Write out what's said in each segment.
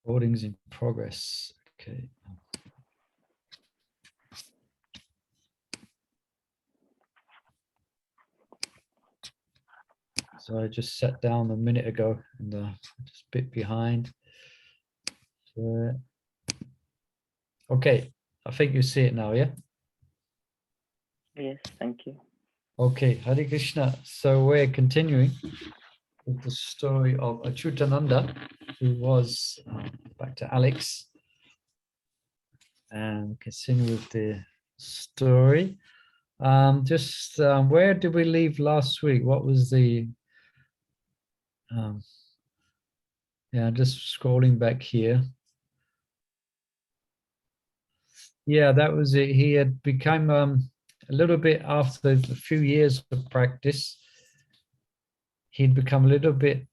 Recordings in progress. Okay. So I just sat down a minute ago and just a bit behind. Okay, I think you see it now, yeah? Yes, thank you. Okay, Hare Krishna. So we're continuing with the story of Acyutananda, who was back to Alex, and continue with the story. Where did we leave last week? What was the yeah, just scrolling back here. Yeah, that was it. He had become a little bit after a few years of practice, he'd become a little bit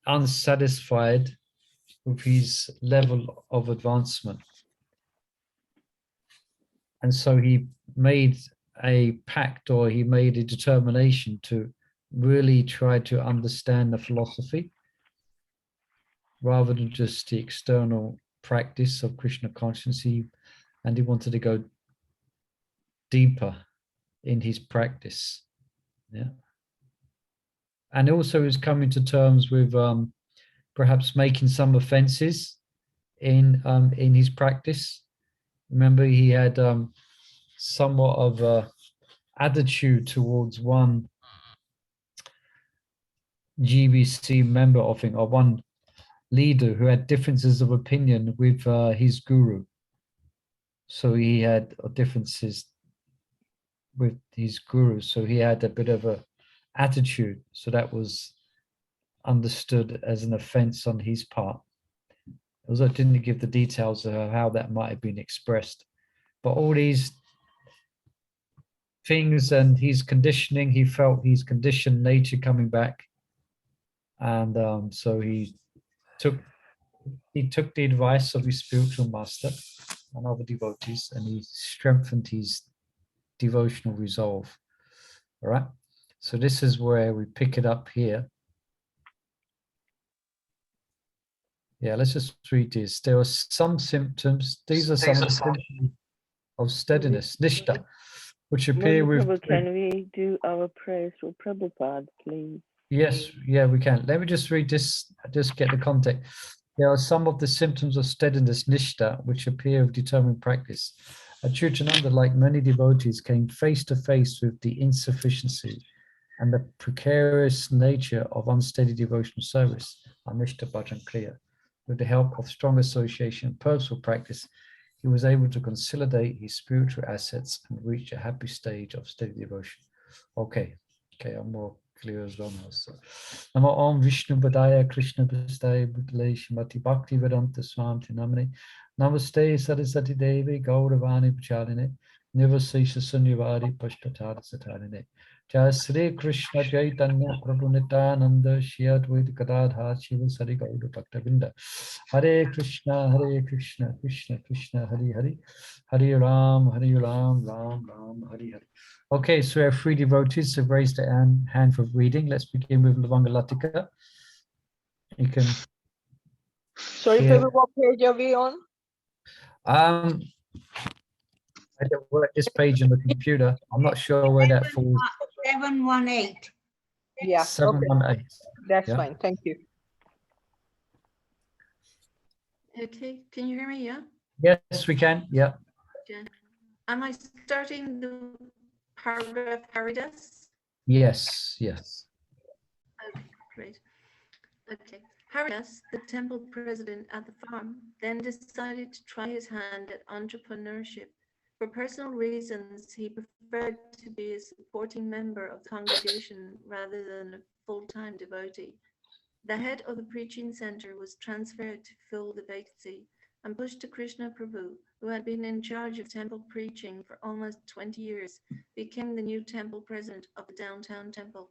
unsatisfied with his level of advancement. And so he made a pact, or he made a determination to really try to understand the philosophy rather than just the external practice of Krishna consciousness. And he wanted to go deeper in his practice. Yeah. And also he's coming to terms with perhaps making some offenses in his practice. Remember, he had somewhat of a attitude towards one GBC member of it, or one leader who had differences of opinion with his guru. So he had differences with his guru. So he had a bit of a attitude. So that was understood as an offense on his part. Although it didn't give the details of how that might have been expressed. But all these things and his conditioning, he felt his conditioned nature coming back. And so he took the advice of his spiritual master and other devotees, and he strengthened his devotional resolve. All right. So this is where we pick it up here. Yeah, let's just read this. There are some symptoms. These are some symptoms of steadiness, nishta, which appear with. Can we do our prayers for Prabhupada, please? Yes, yeah, we can. Let me just read this, just get the context. There are some of the symptoms of steadiness, nishta, which appear of determined practice. Acyutananda, like many devotees, came face to face with the insufficiency and the precarious nature of unsteady devotional service, Anishta Bhajan clear. With the help of strong association and purposeful practice, he was able to consolidate his spiritual assets and reach a happy stage of steady devotion. Okay, I'm more clear as well now. So, Namo Om Vishnu Padaya Krishna Prastaya Bhutale Shrimati Bhakti Vedanta Swami Namane Namaste Saraswati Devi Gauravani Pachaline Nivasesha Sunyavari Pashtatara Satarine. Jai Sri Krishna Chaitanya Prabhu Nityananda Shri Advaita Gadadhar Shiva Sari Gaura Bhaktavinda. Hare Krishna Krishna Krishna Hare Hare Hare Ram Ram Ram Hare Hare. Okay, so we have 3 devotees have raised their hand for reading. Let's begin with Lavangalatika. You can. Sorry, Prabhu, what page are we on? I don't work this page on the computer. I'm not sure where that falls. 718. Yeah. 718. Okay. That's fine. Thank you. Okay, can you hear me? Yeah. Yes, we can. Yeah. Okay. Am I starting the paragraph Haridas? Yes. Okay, great. Okay. Haridas, the temple president at the farm, then decided to try his hand at entrepreneurship. For personal reasons, he preferred to be a supporting member of the congregation rather than a full-time devotee. The head of the preaching center was transferred to fill the vacancy, and Pushta Krishna Prabhu, who had been in charge of temple preaching for almost 20 years, became the new temple president of the downtown temple.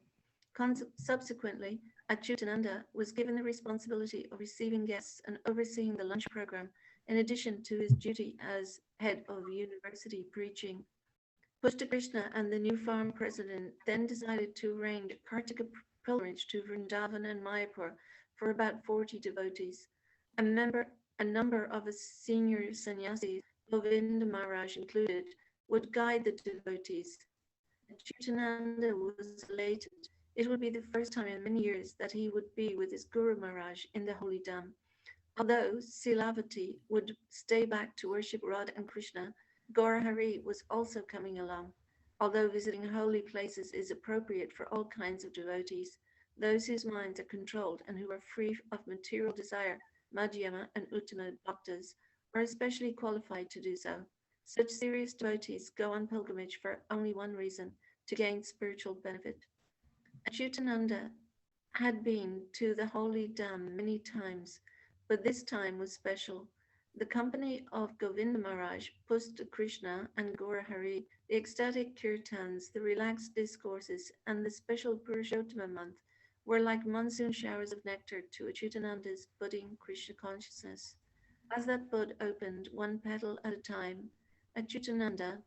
Subsequently, Acyutananda was given the responsibility of receiving guests and overseeing the lunch program, in addition to his duty as head of university preaching. Pushta Krishna and the new farm president then decided to arrange a Kartika pilgrimage to Vrindavan and Mayapur for about 40 devotees. A member A number of his senior sannyasis, Govinda Maharaj included, would guide the devotees. Acyutananda was elated. It would be the first time in many years that he would be with his Guru Maharaj in the holy Dham. Although Silavati would stay back to worship Radha and Krishna, Gaura Hari was also coming along. Although visiting holy places is appropriate for all kinds of devotees, those whose minds are controlled and who are free of material desire, Madhyama and Uttama bhaktas, are especially qualified to do so. Such serious devotees go on pilgrimage for only one reason, to gain spiritual benefit. Acyutananda had been to the holy Dham many times, but this time was special. The company of Govinda Maharaj, Pusta Krishna and Gaura Hari, the ecstatic kirtans, the relaxed discourses, and the special Purushottama month were like monsoon showers of nectar to Acyutananda's budding Krishna consciousness. As that bud opened one petal at a time, Acyutananda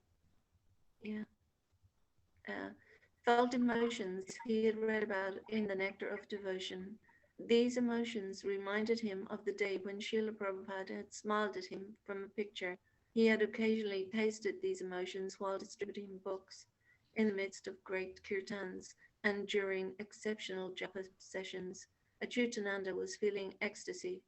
felt emotions he had read about in the Nectar of Devotion. These emotions reminded him of the day when Srila Prabhupada had smiled at him from a picture. He had occasionally tasted these emotions while distributing books, in the midst of great kirtans and during exceptional japa sessions. Acyutananda was feeling ecstasy.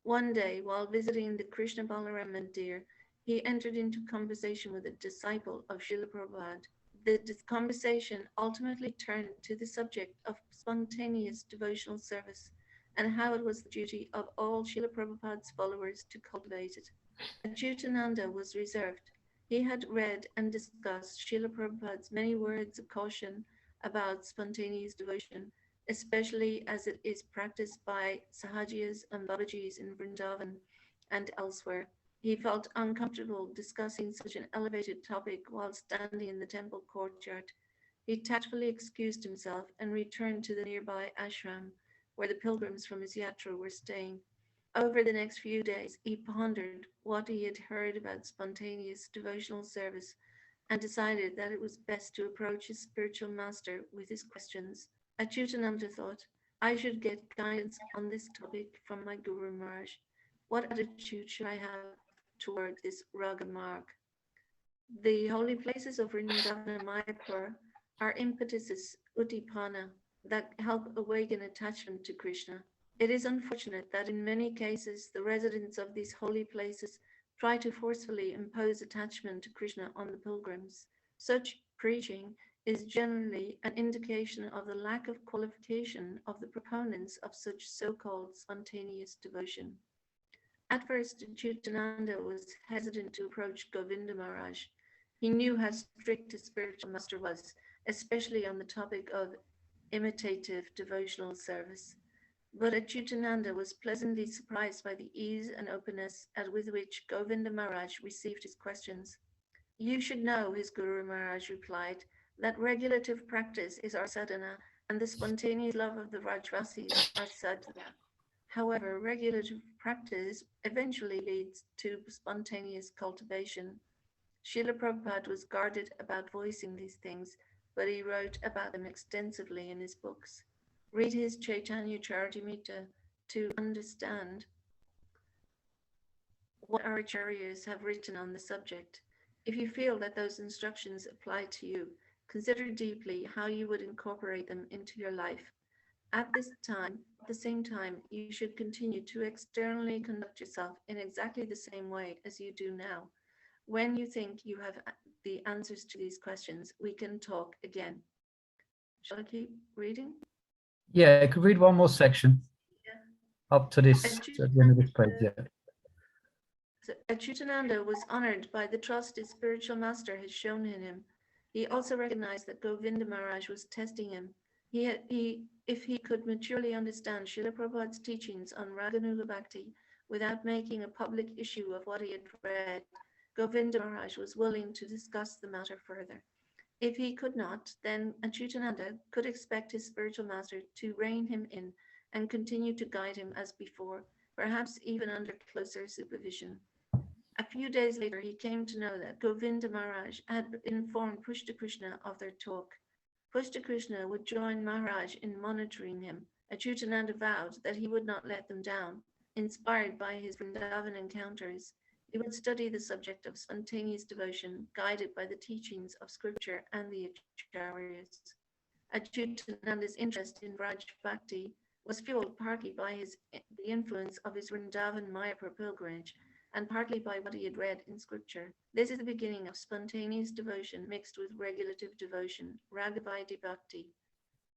One day, while visiting the Krishna Balaram Mandir, he entered into conversation with a disciple of Srila Prabhupada. The conversation ultimately turned to the subject of spontaneous devotional service and how it was the duty of all Srila Prabhupada's followers to cultivate it. Acyutananda was reserved. He had read and discussed Srila Prabhupada's many words of caution about spontaneous devotion, especially as it is practiced by Sahajiyas and Babajis in Vrindavan and elsewhere. He felt uncomfortable discussing such an elevated topic while standing in the temple courtyard. He tactfully excused himself and returned to the nearby ashram, where the pilgrims from his yatra were staying. Over the next few days, he pondered what he had heard about spontaneous devotional service and decided that it was best to approach his spiritual master with his questions. Acyutananda thought, I should get guidance on this topic from my Guru Maharaj. What attitude should I have toward this raga marg? The holy places of Vrindavana and Mayapur are impetuses, udipana, that help awaken attachment to Krishna. It is unfortunate that in many cases the residents of these holy places try to forcefully impose attachment to Krishna on the pilgrims. Such preaching is generally an indication of the lack of qualification of the proponents of such so-called spontaneous devotion. At first, Acyutananda was hesitant to approach Govinda Maharaj. He knew how strict his spiritual master was, especially on the topic of imitative devotional service. But Acyutananda was pleasantly surprised by the ease and openness with which Govinda Maharaj received his questions. You should know, his Guru Maharaj replied, that regulative practice is our sadhana, and the spontaneous love of the Rajvasis our sadhana. However, regulative practice eventually leads to spontaneous cultivation. Srila Prabhupada was guarded about voicing these things, but he wrote about them extensively in his books. Read his Chaitanya Charitamrita to understand what our acharyas have written on the subject. If you feel that those instructions apply to you, consider deeply how you would incorporate them into your life. At the same time, you should continue to externally conduct yourself in exactly the same way as you do now. When you think you have the answers to these questions, we can talk again. Shall I keep reading? Yeah, I could read one more section up to this, at the end of this page. Yeah. Acyutananda was honored by the trust his spiritual master had shown in him. He also recognized that Govinda Maharaj was testing him. If he could maturely understand Srila Prabhupada's teachings on Raganuga Bhakti without making a public issue of what he had read, Govinda Maharaj was willing to discuss the matter further. If he could not, then Acyutananda could expect his spiritual master to rein him in and continue to guide him as before, perhaps even under closer supervision. A few days later, he came to know that Govinda Maharaj had informed Pushta Krishna of their talk. Pushta Krishna would join Maharaj in monitoring him. Acyutananda vowed that he would not let them down. Inspired by his Vrindavan encounters, he would study the subject of spontaneous devotion, guided by the teachings of scripture and the Acharyas. Acyutananda's interest in Vraj Bhakti was fueled partly by the influence of his Vrindavan Mayapur pilgrimage and partly by what he had read in scripture. This is the beginning of spontaneous devotion mixed with regulative devotion, Ragavadi Bhakti.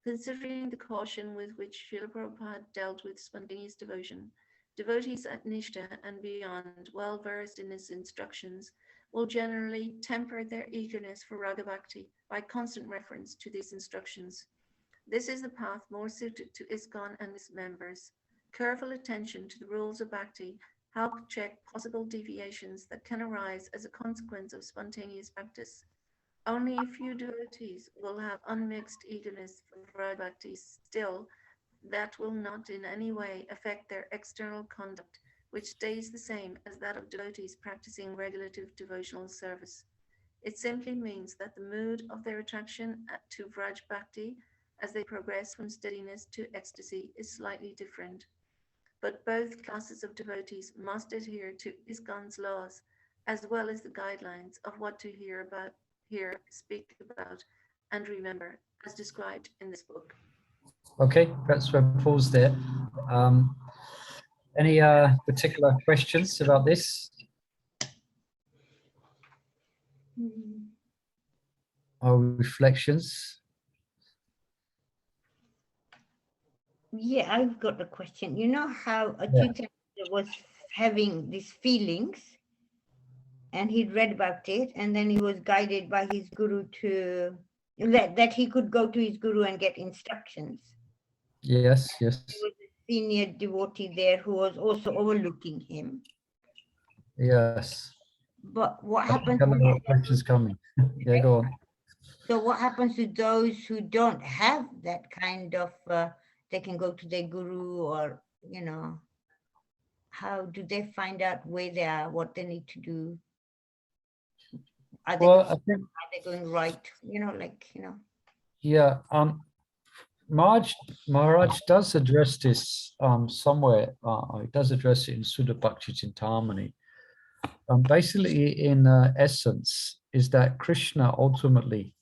Considering the caution with which Srila Prabhupada dealt with spontaneous devotion, devotees at Nishta and beyond, well versed in his instructions, will generally temper their eagerness for Raga Bhakti by constant reference to these instructions. This is the path more suited to ISKCON and its members. Careful attention to the rules of Bhakti help check possible deviations that can arise as a consequence of spontaneous practice. Only a few devotees will have unmixed eagerness for Raga Bhakti. Still, that will not in any way affect their external conduct, which stays the same as that of devotees practicing regulative devotional service. It simply means that the mood of their attraction to Vraj Bhakti as they progress from steadiness to ecstasy is slightly different. But both classes of devotees must adhere to ISKCON's laws, as well as the guidelines of what to hear, speak about, and remember, as described in this book. Okay, perhaps we'll pause there. Any particular questions about this? Or reflections? Yeah, I've got a question. You know how Acyutananda was having these feelings and he'd read about it and then he was guided by his guru to that he could go to his guru and get instructions. Yes, yes. There was a senior devotee there who was also overlooking him. Yes. But what I happens? don't know what question's coming. Yeah, go on. So what happens to those who don't have that kind of, they can go to their guru or, you know, how do they find out where they are, what they need to do? Are they, Well, I think, are they going right? You know, like, you know. yeah, Maharaj does address this somewhere. He does address it in Sudha Bhakti Chintamani. Basically, in essence, is that Krishna ultimately,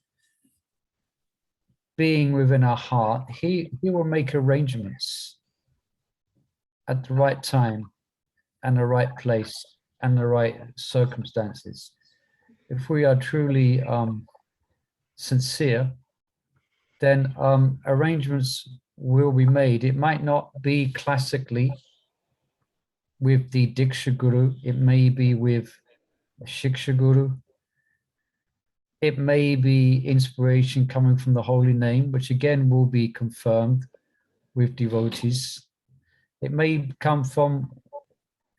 being within our heart, he will make arrangements at the right time and the right place and the right circumstances. If we are truly sincere, then arrangements will be made. It might not be classically with the Diksha Guru, it may be with a Shiksha Guru, it may be inspiration coming from the holy name, which again will be confirmed with devotees. It may come from,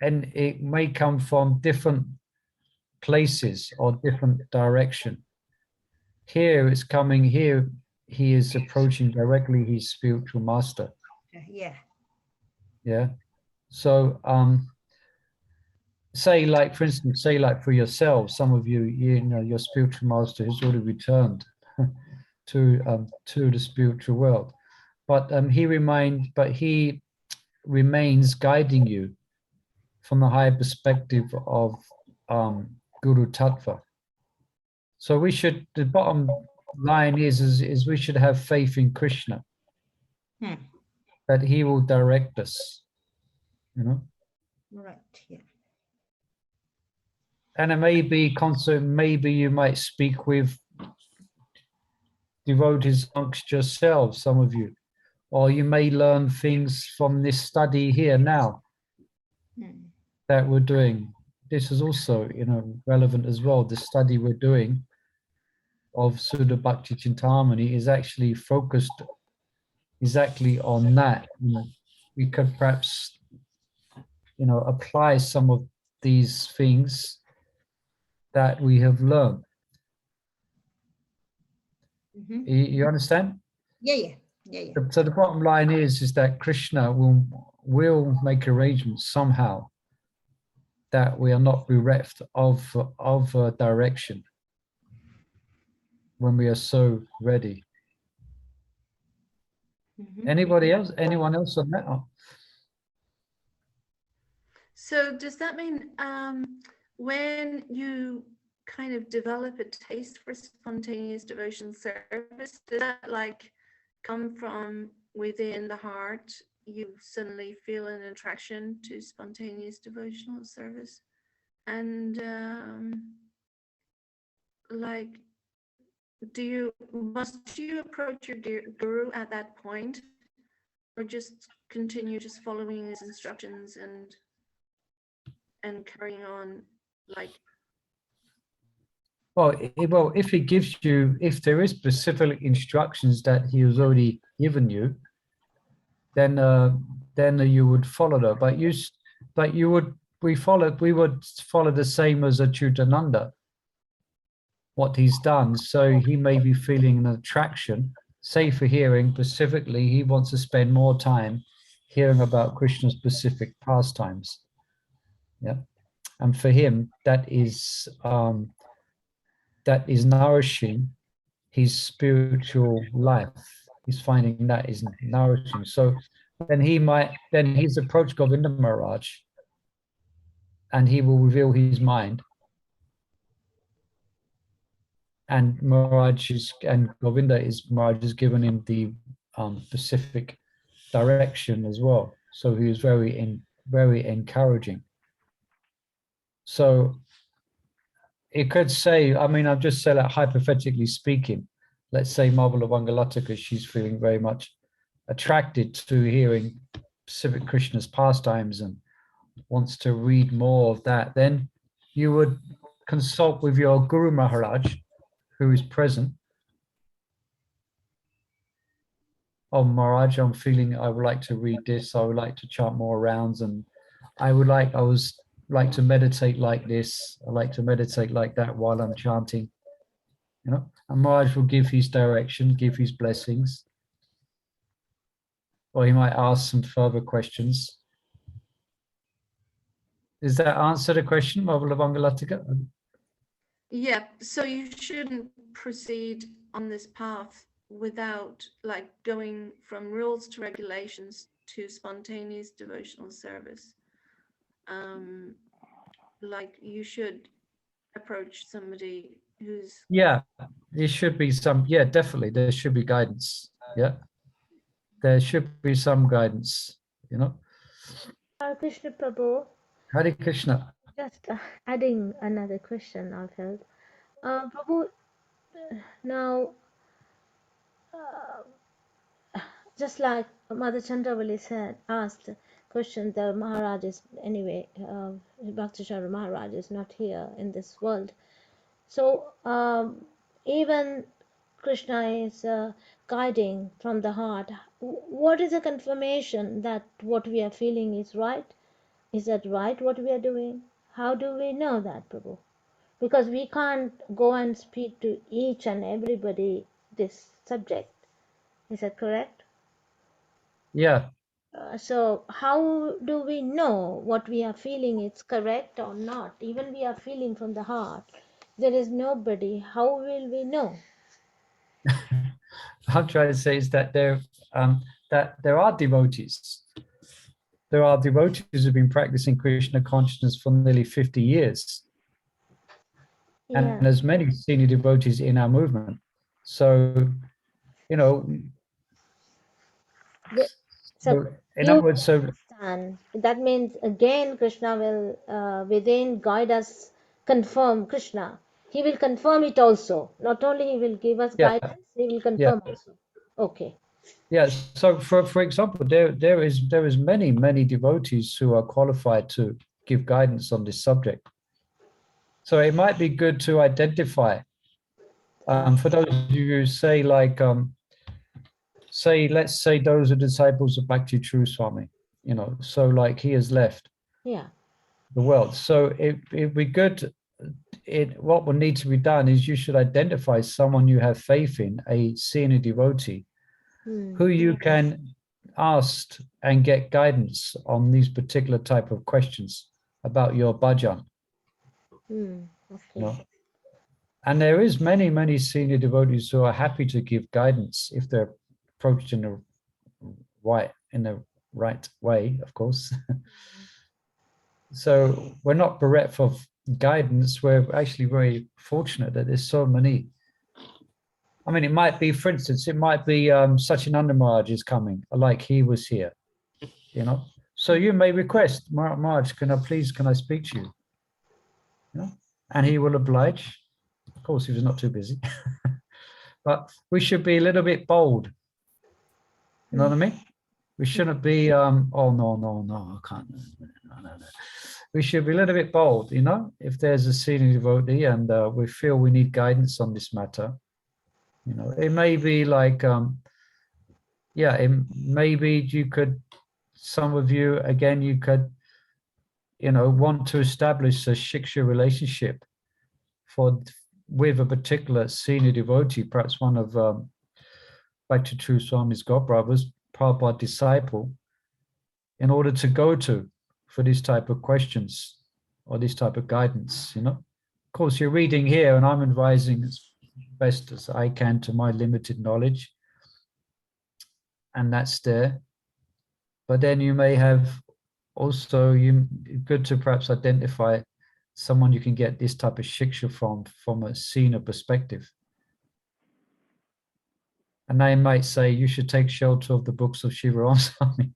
and it may come from different places or different direction. Here it's coming, here he is approaching directly his spiritual master. Yeah. Yeah. So say like, for instance, say like for yourself, some of you, you know, your spiritual master has already returned to the spiritual world, but he remains guiding you from the higher perspective of Guru Tattva. So we should, the bottom line is we should have faith in Krishna, that he will direct us, you know. Right. Yeah. And it may be concert, maybe you might speak with devotees amongst yourselves, some of you, or you may learn things from this study here now that we're doing. This is also, you know, relevant as well. The study we're doing of Sudha Bhakti Chintamani is actually focused exactly on that. You know, we could perhaps, you know, apply some of these things that we have learned. You understand? Yeah. So the bottom line is that Krishna will make arrangements somehow that we are not bereft of direction when we are so ready. Anybody else? Anyone else on that? So does that mean when you kind of develop a taste for spontaneous devotional service, does that like come from within the heart? You suddenly feel an attraction to spontaneous devotional service, and like, must you approach your guru at that point, or just continue just following his instructions and carrying on like? Well, if he gives you, if there is specific instructions that he has already given you, then you would follow that. But we would follow the same as Acyutananda, what he's done. So he may be feeling an attraction, say for hearing specifically, he wants to spend more time hearing about Krishna's specific pastimes. Yeah, and for him that is nourishing his spiritual life. He's finding that is nourishing. So then he's approached Govinda Maharaj, and he will reveal his mind. And Maharaj Govinda Maharaj has given him the specific direction as well. So he was very encouraging. So it could say, I mean, I'll just say that hypothetically speaking, let's say Mabula Vangalataka, she's feeling very much attracted to hearing specific Krishna's pastimes and wants to read more of that, then you would consult with your Guru Maharaj, who is present. Oh, Maharaj, I'm feeling I would like to read this, I would like to chant more rounds, and I would like to meditate like this, I like to meditate like that while I'm chanting. You know, and Maharaj will give his direction, give his blessings. Or he might ask some further questions. Does that answer the question, Mabula Vangalataka? Yeah, so you shouldn't proceed on this path without like going from rules to regulations to spontaneous devotional service. Like you should approach somebody who's... Yeah, there should be some, yeah, definitely there should be guidance. Yeah, there should be some guidance, you know. Hare Krishna Prabhu. Hare Krishna. Just adding another question I felt. Prabhu, now, just like Mother Chandravali asked question, the Maharaj is, anyway, Bhakti Chandra Maharaj is not here in this world. So even Krishna is guiding from the heart. What is a confirmation that what we are feeling is right? Is that right what we are doing? How do we know that, Prabhu? Because we can't go and speak to each and everybody this subject. Is that correct? Yeah. So how do we know what we are feeling is correct or not? Even we are feeling from the heart. There is nobody. How will we know? I'm trying to say is that there are devotees. There are devotees who've been practicing Krishna consciousness for nearly 50 years. Yeah. And there's many senior devotees in our movement. So, you know, so in other words, so that means again Krishna will within guide us, confirm Krishna. He will confirm it also. Not only he will give us guidance, he will confirm also. Okay. Yeah. So for example, there is many devotees who are qualified to give guidance on this subject. So it might be good to identify. For those of you who say like let's say those are disciples of Bhakti True Swami, you know, so like he has left the world. So it'd be good. What will need to be done is you should identify someone you have faith in, a senior devotee, who you can ask and get guidance on these particular type of questions about your bhajan. Okay. You know? And there is many senior devotees who are happy to give guidance if they're approached in the right way, of course. So we're not bereft of guidance. We're actually very fortunate that there's so many. I mean, it might be, for instance, it might be Acyutananda Maharaj is coming, like he was here, you know. So you may request, Maharaj, can I speak to you? You know, and he will oblige. Of course, he was not too busy. But we should be a little bit bold. You know what I mean? We shouldn't be, oh, no, I can't. No. We should be a little bit bold, you know, if there's a senior devotee and we feel we need guidance on this matter. You know, it may be like, maybe you could, some of you, again, you could, you know, want to establish a shiksha relationship with a particular senior devotee, perhaps one of Bhakti True Swami's godbrothers, Prabhupada disciple, in order to go to for these type of questions or this type of guidance, you know. Of course, you're reading here and I'm advising as best as I can to my limited knowledge, and that's there. But then you may have also, good to perhaps identify someone you can get this type of shiksha from a senior perspective. And they might say, you should take shelter of the books of Shiva Swami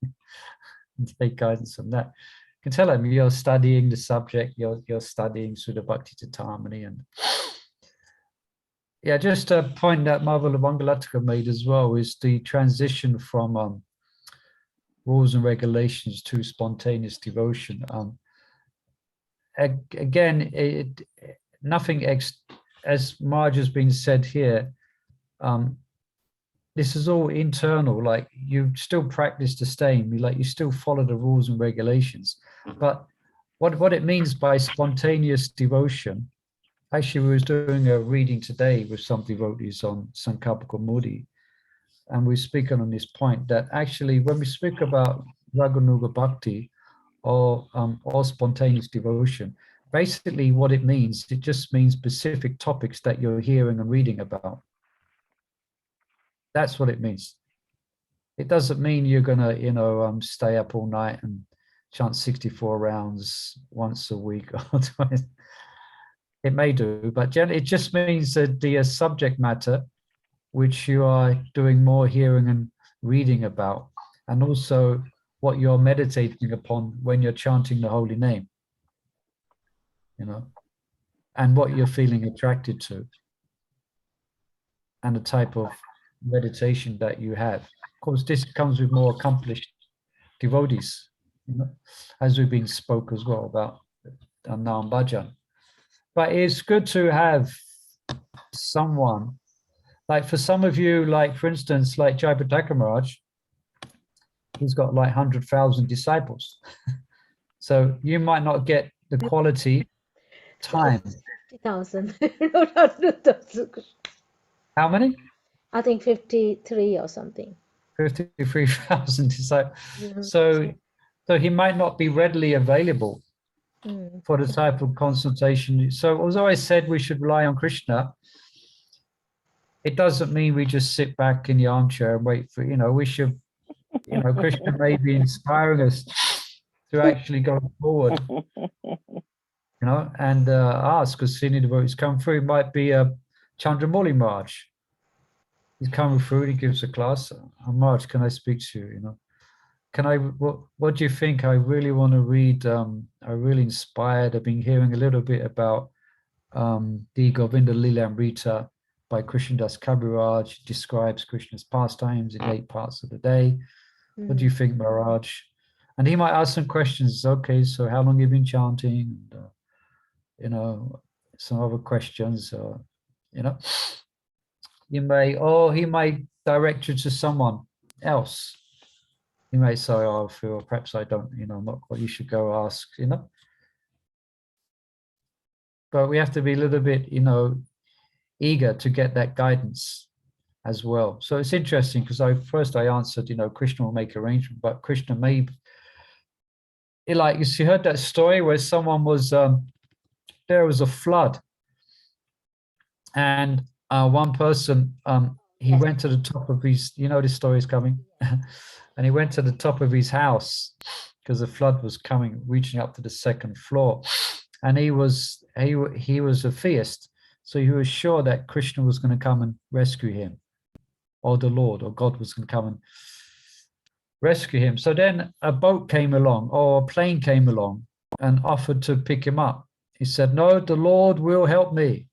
and take guidance from that. You can tell them you're studying the subject, you're studying Sudha Bhakti Tatamani. And yeah, just a point that Mother Mangalataka made as well is the transition from rules and regulations to spontaneous devotion. Again, nothing as Marge has been said here, this is all internal, like you still practice the same, like you still follow the rules and regulations. But what it means by spontaneous devotion, actually we was doing a reading today with some devotees on Sankalpa Kaumudi, and we're speaking on this point that actually when we speak about Raganuga Bhakti or spontaneous devotion, basically what it means, it just means specific topics that you're hearing and reading about. That's what it means. It doesn't mean you're gonna, you know, stay up all night and chant 64 rounds once a week or twice. It may do, but generally it just means that the subject matter which you are doing more hearing and reading about, and also what you're meditating upon when you're chanting the holy name, you know, and what you're feeling attracted to, and the type of meditation that you have. Of course, this comes with more accomplished devotees, you know, as we've been spoke as well about Nam Bhajan. But it's good to have someone, like for some of you, like for instance, like Jayapataka Maharaj, he's got like 100,000 disciples. So you might not get the quality time. 50,000, not 100,000. How many? I think 53 or something. 53,000 disciples. Mhm. So he might not be readily available Mm. for the type of consultation. So although I said we should rely on Krishna, it doesn't mean we just sit back in the armchair and wait for, you know, we should, you know, Krishna may be inspiring us to actually go forward, you know, and ask, because senior devotees come through. It might be a Chandramoli Maharaj. He's coming through, he gives a class. Maharaj, can I speak to you, you know? Can I, what do you think? I really want to read, I'm really inspired. I've been hearing a little bit about the Govinda Lila Amrita by Krishnadas Kaviraj. Describes Krishna's pastimes in 8 parts of the day. What do you think, Maharaj? And he might ask some questions. Okay, so how long have you been chanting? And, you know, some other questions, you know. You may, or he might direct you to someone else. You may say, oh, I feel perhaps I don't, you know, not what you should go ask, you know. But we have to be a little bit, you know, eager to get that guidance as well. So it's interesting because I answered, you know, Krishna will make arrangement, but Krishna may, like you heard that story where someone was, there was a flood, and one person, he went to the top of his, you know, this story is coming, and he went to the top of his house because the flood was coming, reaching up to the second floor, and he was a theist, so he was sure that Krishna was going to come and rescue him, or the Lord or God was going to come and rescue him. So then a boat came along, or a plane came along and offered to pick him up. He said, no, the Lord will help me.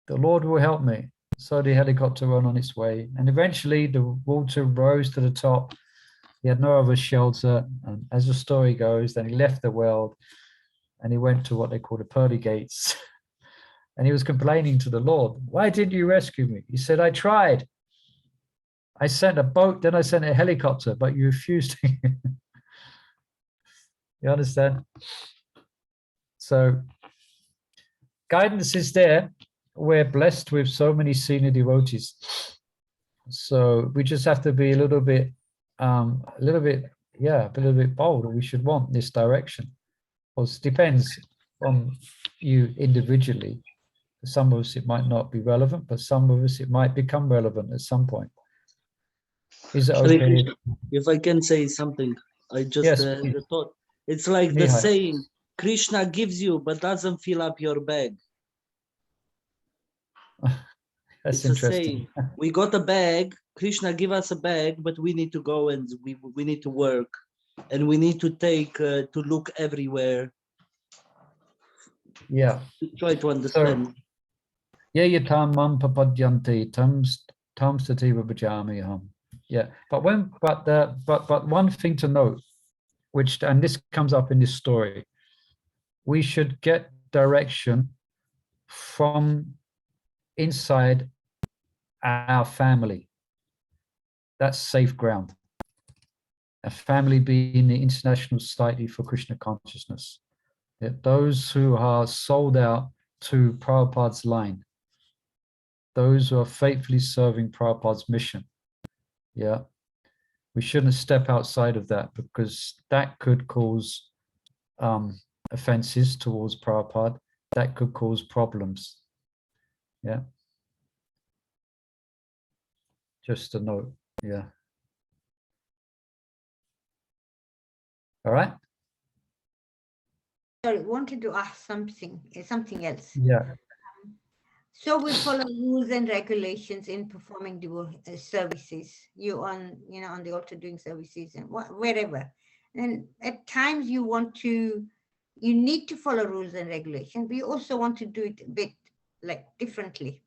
The Lord will help me. So the helicopter went on its way, and eventually the water rose to the top. He had no other shelter, and as the story goes, then he left the world and he went to what they call the pearly gates. And he was complaining to the Lord, why didn't you rescue me? He said, I tried. I sent a boat, then I sent a helicopter, but you refused. You understand? So guidance is there. We're blessed with so many senior devotees. So we just have to be a little bit bold. We should want this direction. Well, it depends on you individually. For some of us, it might not be relevant, but some of us, it might become relevant at some point. Is it okay? If I can say something, I just Yes, thought. It's like the Mihai. saying, Krishna gives you, but doesn't fill up your bag. That's It's a interesting. saying. We got a bag, Krishna give us a bag, but we need to go and we need to work. And we need to take, to look everywhere. Yeah. Try to understand. Yeah, tam mam papadyanti tam sativa bhajami ham. Yeah, but one thing to note, which, and this comes up in this story, we should get direction from inside our family. That's safe ground. A family being the International Society for Krishna Consciousness. That those who are sold out to Prabhupada's line, those who are faithfully serving Prabhupada's mission. Yeah, we shouldn't step outside of that, because that could cause offenses towards Prabhupada. That could cause problems. Yeah. Just a note. Yeah. All right. Sorry, wanted to ask something else. Yeah. So we follow rules and regulations in performing services. You on the altar doing services and wherever. And at times you need to follow rules and regulations, but you also want to do it a bit like differently.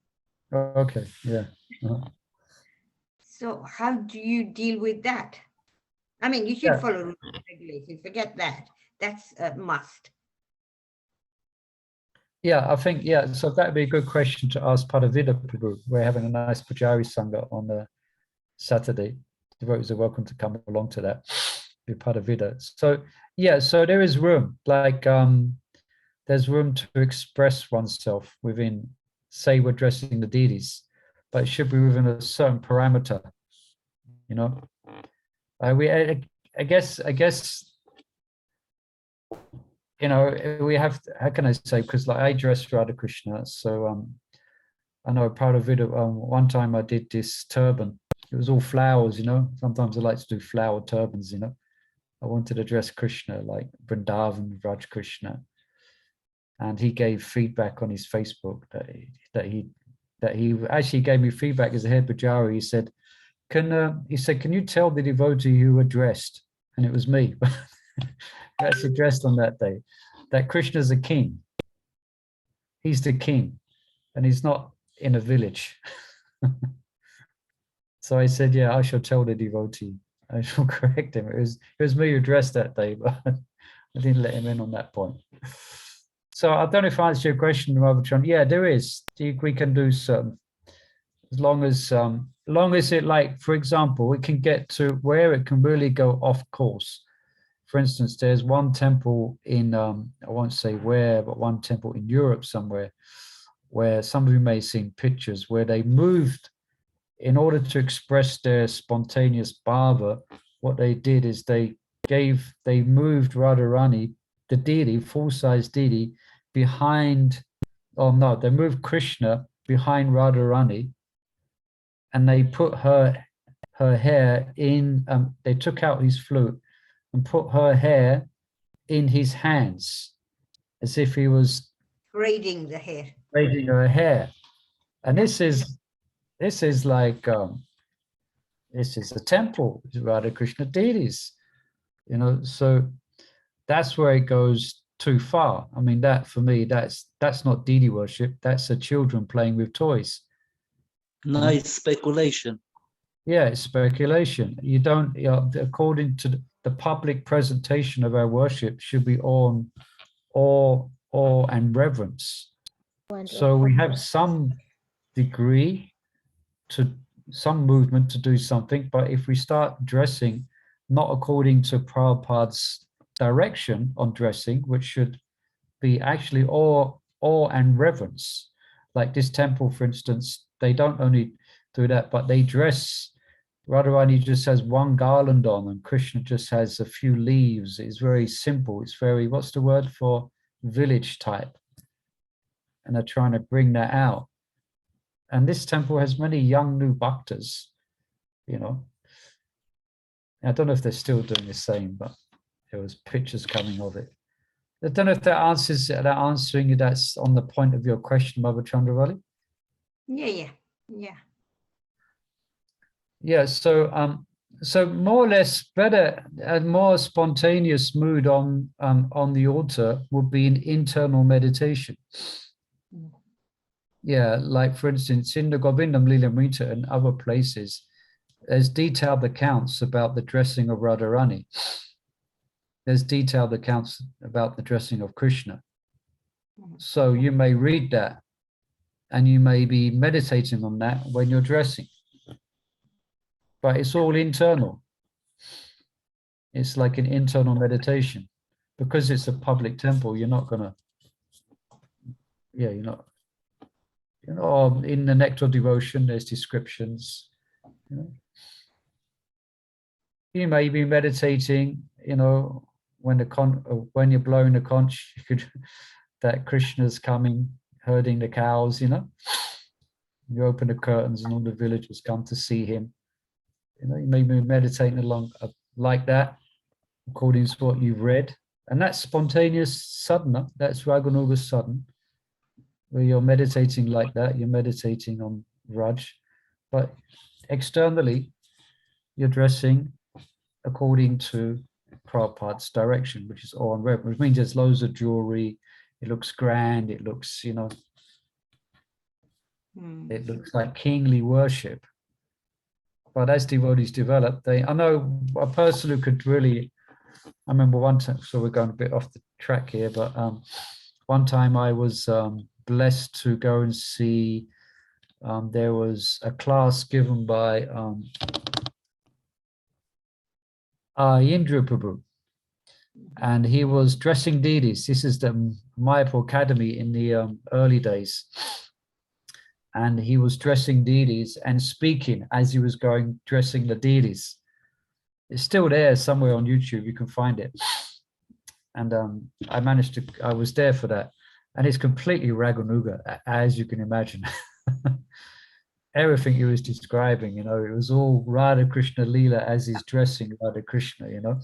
Okay. Yeah. So how do you deal with that? I mean, you should follow rules and regulations. Forget that. That's a must. Yeah, I think, so that'd be a good question to ask Padavida Prabhu. We're having a nice Pujari Sangha on the Saturday. Devotees are welcome to come along to that, be Padavida. So, so there is room, like there's room to express oneself within, say we're addressing the deities, but it should be within a certain parameter, I guess, we have to, how can I say, because like I dress Radha Krishna, so I know part of it, one time I did this turban. It was all flowers, sometimes I like to do flower turbans, I wanted to dress Krishna like Vrindavan Raj Krishna, and he gave feedback on his Facebook that he actually gave me feedback as a head Pujari. He said, can you tell the devotee who were dressed, and it was me, actually dressed on that day, that Krishna's a king. He's the king, and he's not in a village. So I said, I shall tell the devotee. I shall correct him. It was me who dressed that day, but I didn't let him in on that point. So I don't know if I answered your question, Ravachan. Yeah, there is. We can do certain, as long as it, like, for example, it can get to where it can really go off course. For instance, there's one temple in, I won't say where, but one temple in Europe somewhere, where some of you may have seen pictures where they moved, in order to express their spontaneous bhava, what they did is they moved Radharani, the deity, full-size deity, behind, they moved Krishna behind Radharani, and they put her hair in, they took out his flute, and put her hair in his hands, as if he was Braiding the hair. braiding her hair. And this is like this is a temple, Radha Krishna deities, you know. So that's where it goes too far. I mean, that for me, that's not deity worship. That's the children playing with toys. Nice speculation. Yeah, it's speculation. You don't, you know, according to the public presentation of our worship should be awe and reverence. So we have some degree to some movement to do something, but if we start dressing not according to Prabhupada's direction on dressing, which should be actually awe and reverence, like this temple, for instance, they don't only do that, but they dress. Radharani just has one garland on and Krishna just has a few leaves. It's very simple. It's very, what's the word for village type? And they're trying to bring that out. And this temple has many young new bhaktas, you know. I don't know if they're still doing the same, but there was pictures coming of it. I don't know if that answering you, that's on the point of your question, Mother Chandravali. Yeah. Yeah, so so more or less better, a more spontaneous mood on the altar would be an internal meditation. Yeah, like for instance, in the Govindam Lilamrita and other places, there's detailed accounts about the dressing of Radharani. There's detailed accounts about the dressing of Krishna. So you may read that and you may be meditating on that when you're dressing. But it's all internal. It's like an internal meditation. Because it's a public temple, you're not gonna, yeah, you're not, you know, in the Nectar of Devotion, there's descriptions, you know. You may be meditating, you know, when you're blowing the conch, you could, that Krishna's coming, herding the cows, you know. You open the curtains and all the villagers come to see him. You know, you may be meditating along like that, according to what you've read. And that's spontaneous sadhana, that's Raganuga Sadhana, where you're meditating like that, you're meditating on Raj. But externally, you're dressing according to Prabhupada's direction, which is awe and reverence, which means there's loads of jewelry, it looks grand, it looks, you know, it looks like kingly worship. But as devotees develop, I know a person who could really, I remember one time, so we're going a bit off the track here, but one time I was blessed to go and see, there was a class given by Indra Prabhu, and he was dressing deities. This is the Mayapur Academy in the early days. And he was dressing deities and speaking as he was going, dressing the deities. It's still there somewhere on YouTube, you can find it. And I was there for that. And it's completely Raganuga, as you can imagine. Everything he was describing, you know, it was all Radha Krishna Leela as he's dressing Radha Krishna, you know.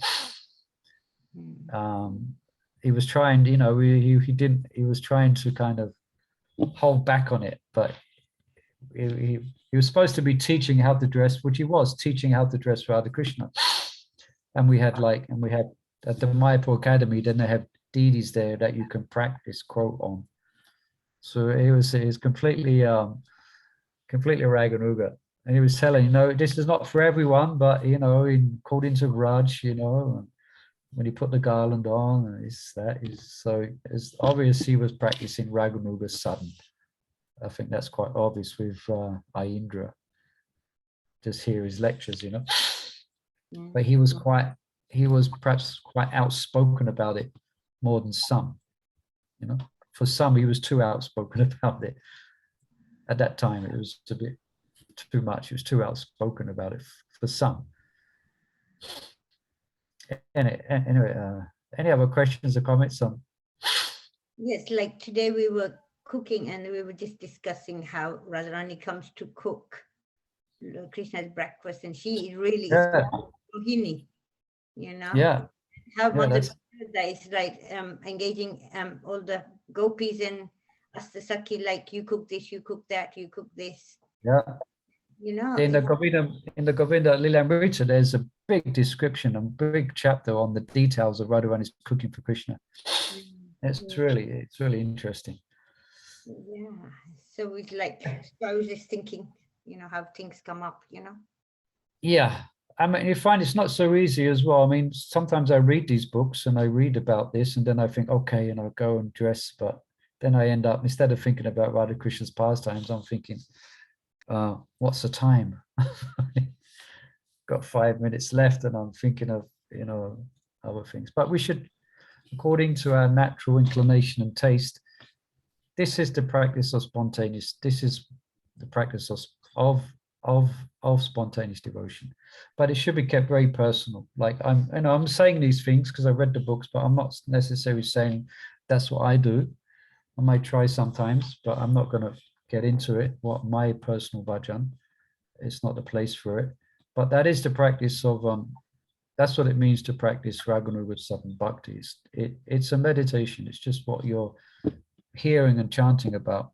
He was trying, you know, he was trying to kind of hold back on it, but he was supposed to be teaching how to dress, which he was teaching how to dress Radha Krishna. And we had at the Mayapur Academy, then they have deities there that you can practice quote on. So it was completely Raganuga. And he was telling, you know, this is not for everyone, but, you know, according to Raj, you know, when he put the garland on, it's obvious he was practicing Raganuga Sadhana. I think that's quite obvious with Indra. Just hear his lectures, you know. But he was perhaps quite outspoken about it more than some, you know. For some, he was too outspoken about it. At that time, it was a bit too much. He was too outspoken about it for some. Anyway, any other questions or comments on? Yes, like today we were cooking and we were just discussing how Radharani comes to cook Krishna's breakfast, and she really is Rohini, you know. Yeah. how Yeah, Mother that's is like engaging all the gopis and Astasaki, like you cook this, you cook that, you cook this. yeah. You know, In the Govinda Lilamrita, there's a big description, a big chapter on the details of Radharani's cooking for Krishna. It's really interesting. yeah. So it's like, so I was just thinking, you know, how things come up, you know. Yeah, I mean, you find it's not so easy as well. I mean, sometimes I read these books and I read about this, and then I think, okay, and I'll go and dress, but then I end up, instead of thinking about Radha Krishna's pastimes, I'm thinking, what's the time? Got 5 minutes left, and I'm thinking of, you know, other things. But we should, according to our natural inclination and taste, this is the practice of spontaneous. This is the practice of spontaneous devotion, but it should be kept very personal. Like I'm saying these things because I read the books, but I'm not necessarily saying that's what I do. I might try sometimes, but I'm not going to get into it. What my personal bhajan, it's not the place for it. But that is the practice of that's what it means to practice Raganuga Sadhana bhakti. It's a meditation. It's just what you're hearing and chanting about.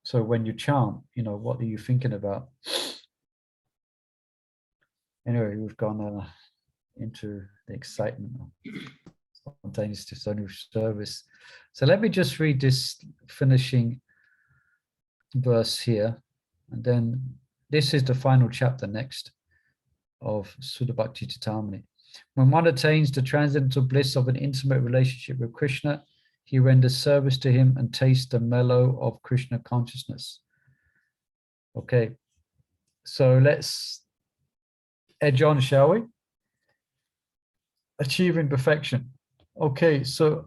So when you chant, you know, what are you thinking about? Anyway, we've gone into the excitement of spontaneous sadhu service. So let me just read this finishing verse here, and then this is the final chapter next of Sudha Bhakti Chitamani. When one attains the transcendental bliss of an intimate relationship with Krishna, he renders service to him and tastes the mellow of Krishna consciousness. Okay, so let's edge on, shall we? Achieving perfection. Okay, so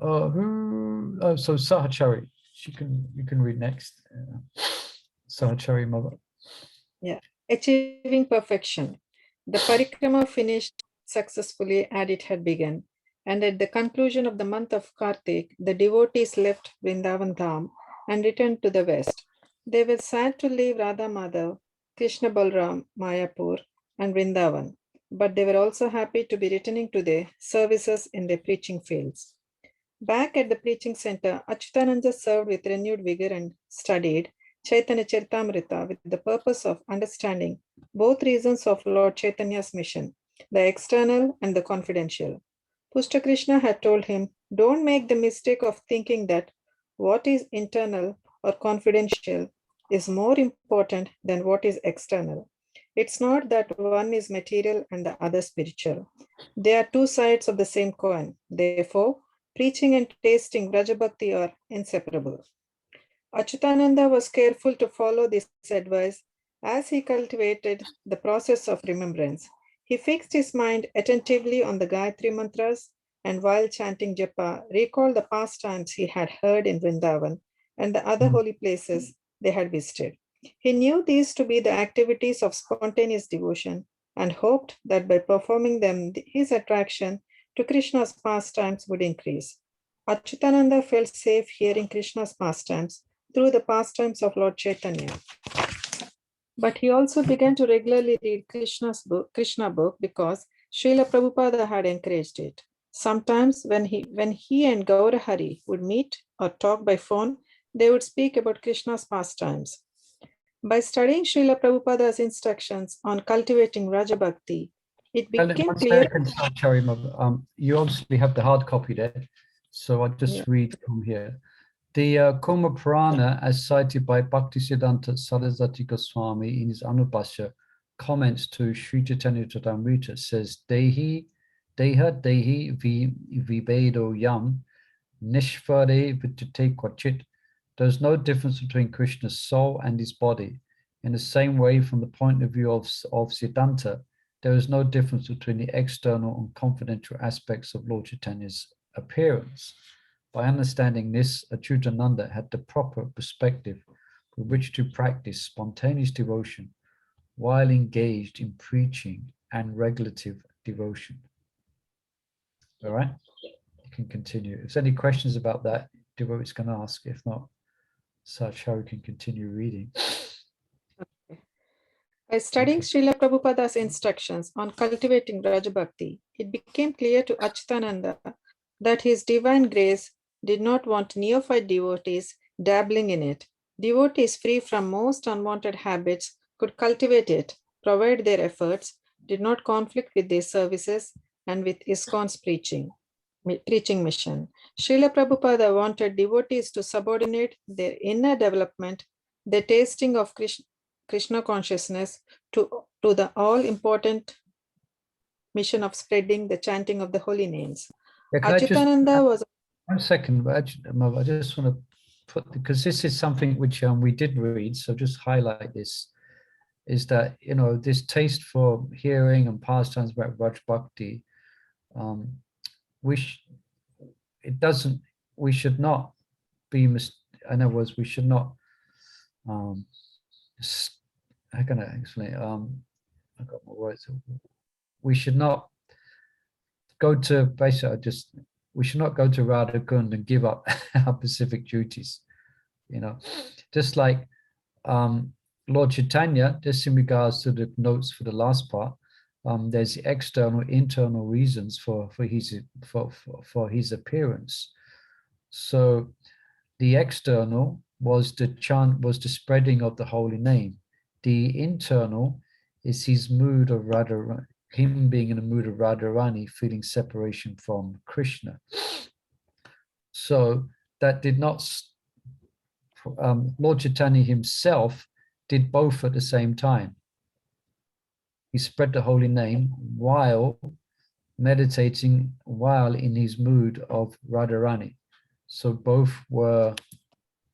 so Sahachari, you can read next. Sahachari mother. Yeah, achieving perfection. The parikrama finished successfully as it had begun, and at the conclusion of the month of Kartik, the devotees left Vrindavan Dham and returned to the west. They were sad to leave Radha Madhav, Krishna Balram, Mayapur, and Vrindavan, but they were also happy to be returning to their services in their preaching fields. Back at the preaching center, Acyutananda served with renewed vigor and studied Chaitanya Charitamrita with the purpose of understanding both reasons of Lord Chaitanya's mission, the external and the confidential. Pushta Krishna had told him, don't make the mistake of thinking that what is internal or confidential is more important than what is external. It's not that one is material and the other spiritual. They are two sides of the same coin. Therefore, preaching and tasting Vraja Bhakti are inseparable. Acyutananda was careful to follow this advice as he cultivated the process of remembrance. He fixed his mind attentively on the Gayatri mantras and while chanting japa, recalled the pastimes he had heard in Vrindavan and the other holy places they had visited. He knew these to be the activities of spontaneous devotion and hoped that by performing them, his attraction to Krishna's pastimes would increase. Acyutananda felt safe hearing Krishna's pastimes through the pastimes of Lord Chaitanya. But he also began to regularly read Krishna book because Srila Prabhupada had encouraged it. Sometimes when he and Gaura Hari would meet or talk by phone, they would speak about Krishna's pastimes. By studying Srila Prabhupada's instructions on cultivating Vraja Bhakti, it became clear. Sorry, mother. You obviously have the hard copy there, so I'll just read from here. The Kuma Purana, as cited by Bhaktisiddhanta Saraswati Goswami in his Anubhashya, comments to Sri Chaitanya Charitamrita, says, Deha Dehi Vibedo Yam Nishvare Vitate Kvachit. There's no difference between Krishna's soul and his body. In the same way, from the point of view of Siddhanta, there is no difference between the external and confidential aspects of Lord Chaitanya's appearance. By understanding this, Acyutananda had the proper perspective with which to practice spontaneous devotion while engaged in preaching and regulative devotion. All right, you can continue. If there's any questions about that, devotees can ask. If not, Sachari can continue reading. By studying Srila Prabhupada's instructions on cultivating Vraja Bhakti, it became clear to Acyutananda that his divine grace did not want neophyte devotees dabbling in it. Devotees free from most unwanted habits could cultivate it, provided their efforts did not conflict with their services and with ISKCON's preaching mission. Srila Prabhupada wanted devotees to subordinate their inner development, their tasting of Krishna consciousness, to the all-important mission of spreading the chanting of the holy names. Yeah, can I just Acyutananda was 1 second, but I just want to put, because this is something which we did read, so just highlight this, is that, you know, this taste for hearing and pastimes about Raj Bhakti, we should not be, in other words, we should not, how can I explain it? I got my words. We should not go to, basically, we should not go to Radhakund and give up our Pacific duties, you know, just like Lord Chaitanya, just in regards to the notes for the last part, there's external, internal reasons for his appearance. So the external was the spreading of the holy name. The internal is his mood of Radharani, him being in a mood of Radharani, feeling separation from Krishna. So that did not, Lord Chaitanya himself did both at the same time. He spread the holy name while meditating, while in his mood of Radharani. So both were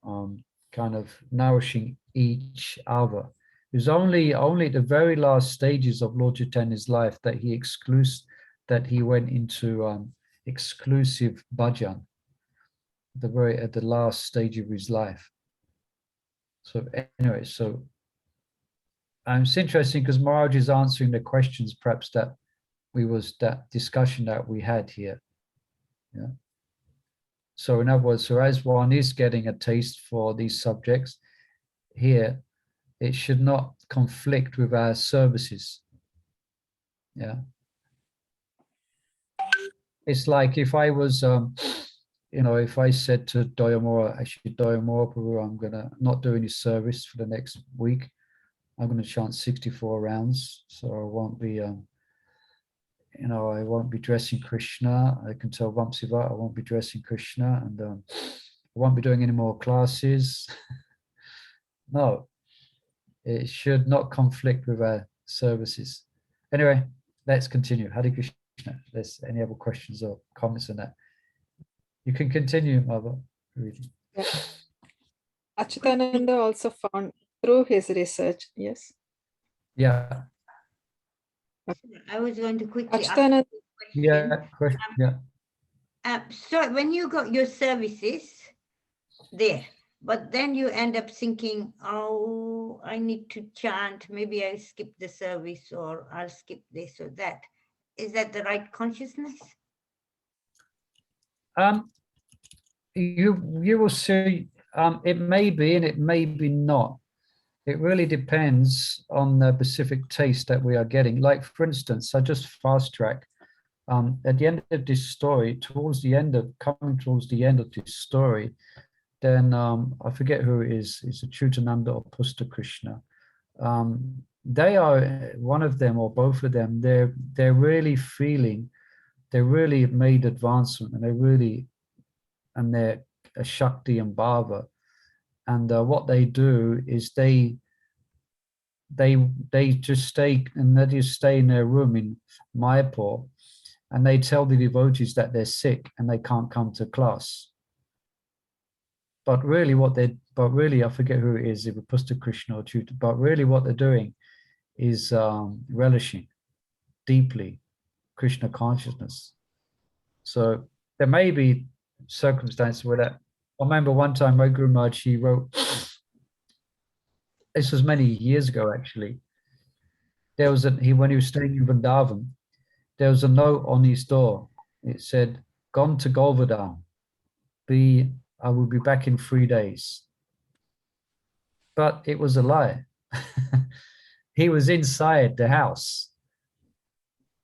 kind of nourishing each other. It was only at the very last stages of Lord Chaitanya's life that he went into exclusive bhajan, at the last stage of his life. So anyway, so it's interesting because Maharaj is answering the questions perhaps that discussion that we had here. Yeah. So in other words, so as one is getting a taste for these subjects here, it should not conflict with our services. Yeah. It's like if I was, if I said to Doyamora, actually Doyamora, Prabhu, I'm not do any service for the next week. I'm going to chant 64 rounds, so I won't be, I won't be dressing Krishna. I can tell Vamsiva I won't be dressing Krishna, and I won't be doing any more classes. No, it should not conflict with our services. Anyway, let's continue. Hare Krishna. There's any other questions or comments on that? You can continue, Mother. Yeah. Acyutananda also found through his research, yes. Yeah. I was going to quickly ask Acyutananda, you a question. Yeah. Question. Yeah. So when you got your services there, but then you end up thinking, oh, I need to chant, maybe I skip the service, or I'll skip this or that. Is that the right consciousness? You will see. It may be and it may be not. It really depends on the specific taste that we are getting. Like, for instance, I just fast track. At the end of this story, coming towards the end of this story, then I forget who it is. It's Acyutananda or Pusta Krishna. They are, one of them or both of them, they're really feeling, they really made advancement, and they're a Shakti and Bhava. And what they do is they just stay in their room in Mayapur, and they tell the devotees that they're sick and they can't come to class. But really I forget who it is, if it Pusta Krishna or Chuta, but really what they're doing is relishing deeply Krishna consciousness. So there may be circumstances where that. I remember one time my Guru Maharaj, he wrote, this was many years ago actually, there was when he was staying in Vrindavan, there was a note on his door. It said, "Gone to Govardhan. I will be back in 3 days." But it was a lie. He was inside the house.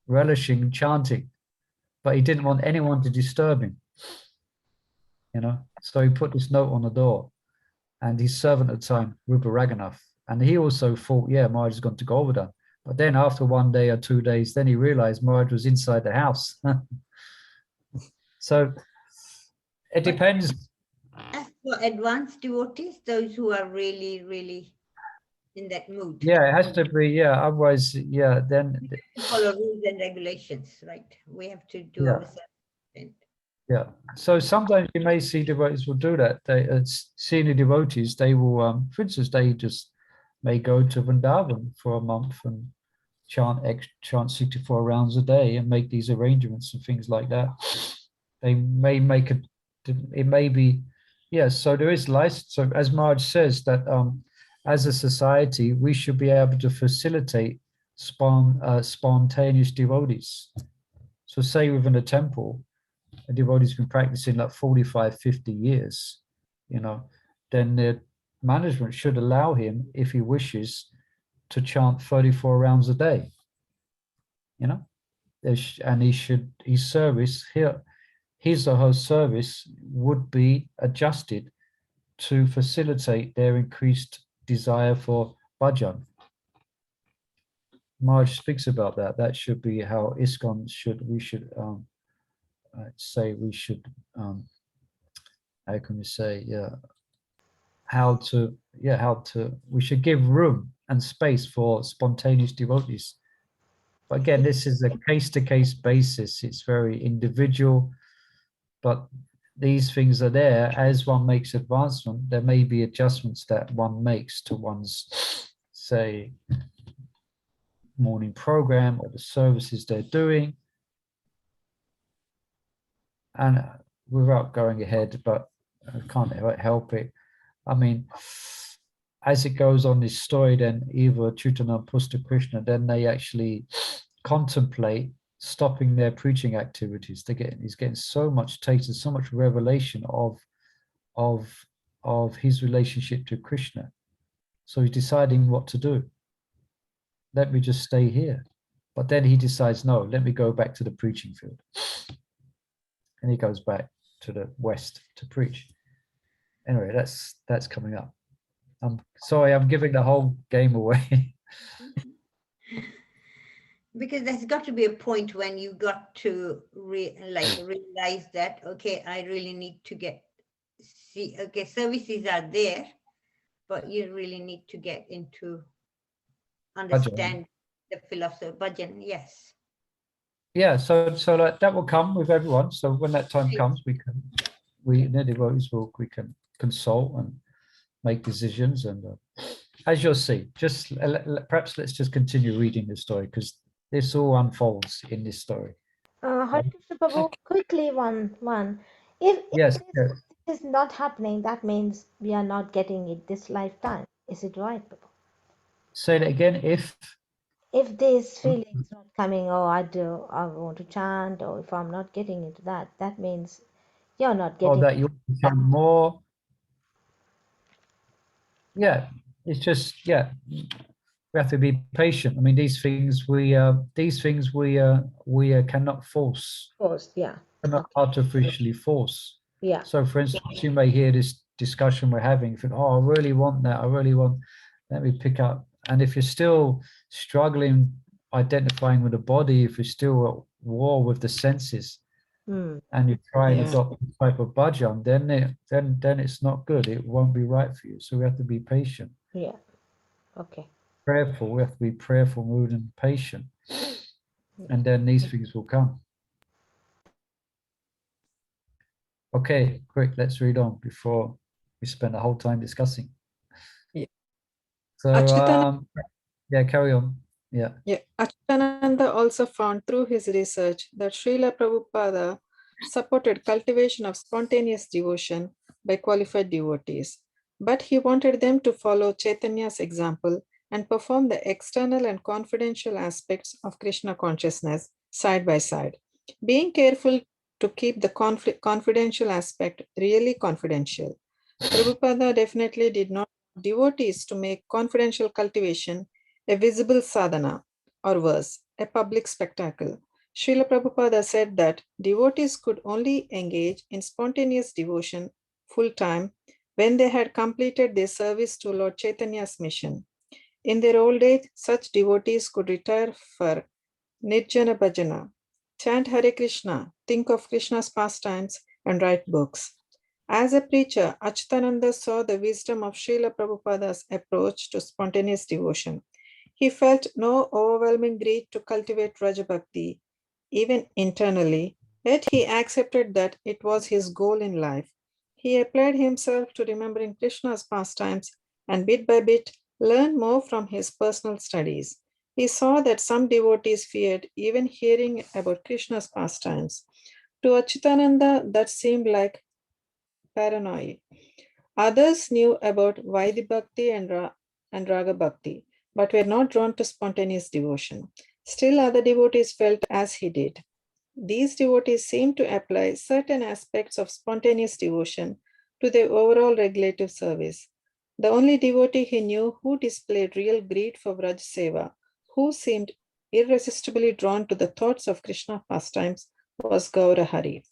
relishing chanting, but he didn't want anyone to disturb him, you know. So he put this note on the door, and his servant at the time, Rupa Raghunath, and he also thought, yeah, Maharaj is going to Govardhan. But then after 1 day or 2 days, then he realized Maharaj was inside the house. So it depends. As for advanced devotees, those who are really, really in that mood. Yeah, it has to be, yeah, otherwise, yeah, then, Follow rules and regulations, right? We have to do Yeah. ourselves. yeah. So sometimes you may see devotees will do that. They, senior devotees, they will, for instance, they just may go to Vrindavan for a month and chant 64 rounds a day and make these arrangements and things like that. They may make it may be, yes, so there is license. So as Maharaj says that as a society, we should be able to facilitate spontaneous devotees. So say within a temple, a devotee's been practicing like 45, 50 years, you know, then the management should allow him, if he wishes, to chant 34 rounds a day, you know, and his service here, his or her service would be adjusted to facilitate their increased desire for bhajan. Maharaj speaks about that. That should be how ISKCON should, we should say we should, how can we say, yeah, we should give room and space for spontaneous devotees. But again, this is a case-to-case basis. It's very individual, but these things are there. As one makes advancement, there may be adjustments that one makes to one's, say, morning program or the services they're doing. And without going ahead, but I can't help it. I mean, as it goes on this story, then either Acyutananda Pusta Krishna, then they actually contemplate stopping their preaching activities. He's getting so much taste and so much revelation of his relationship to Krishna. So he's deciding what to do. Let me just stay here. But then he decides, no, let me go back to the preaching field. And he goes back to the west to preach. Anyway, that's coming up. I'm sorry, I'm giving the whole game away. Because there's got to be a point when you got to realize that, okay, I really need to okay, services are there, but you really need to get into understand the philosophy of bhajan. Yes. Yeah, so like that will come with everyone. So when that time comes, we the devotees we can consult and make decisions. And as you'll see, just perhaps let's just continue reading the story, because this all unfolds in this story. Hare Krishna Prabhu, quickly one. If Yes, this is not happening, that means we are not getting it this lifetime. Is it right, Prabhu? say that again. If this feeling is not coming, oh, I want to chant, or if I'm not getting into that, that means you're not getting. Or that you become more. Yeah, it's just, yeah, we have to be patient. I mean, these things we cannot force. Forced, yeah. Cannot artificially force. Yeah. So, for instance, you may hear this discussion we're having, think, oh, I really want that. I really want. Let me pick up. And if you're still struggling identifying with the body, if you're still at war with the senses, and you try and adopt a type of bhajan, then it's not good. It won't be right for you. So we have to be patient. Yeah. Okay. Prayerful. We have to be prayerful, mood, and patient. And then these things will come. Okay, quick, let's read on before we spend the whole time discussing. Yeah. So, yeah, carry on. Yeah. Acyutananda also found through his research that Srila Prabhupada supported cultivation of spontaneous devotion by qualified devotees, but he wanted them to follow Chaitanya's example and perform the external and confidential aspects of Krishna consciousness side by side, being careful to keep the confidential aspect really confidential. Prabhupada definitely did not want devotees to make confidential cultivation a visible sadhana, or worse, a public spectacle. Srila Prabhupada said that devotees could only engage in spontaneous devotion full-time when they had completed their service to Lord Chaitanya's mission. In their old age, such devotees could retire for Nirjana Bhajana, chant Hare Krishna, think of Krishna's pastimes, and write books. As a preacher, Acyutananda saw the wisdom of Srila Prabhupada's approach to spontaneous devotion. He felt no overwhelming greed to cultivate Raja Bhakti, even internally, yet he accepted that it was his goal in life. He applied himself to remembering Krishna's pastimes and bit by bit learned more from his personal studies. He saw that some devotees feared even hearing about Krishna's pastimes. To Acyutananda, that seemed like paranoia. Others knew about Vaidhi Bhakti and Raga Bhakti, but were not drawn to spontaneous devotion. Still, other devotees felt as he did. These devotees seemed to apply certain aspects of spontaneous devotion to their overall regulative service. The only devotee he knew who displayed real greed for Vraj Seva, who seemed irresistibly drawn to the thoughts of Krishna pastimes, was Gaura Hari.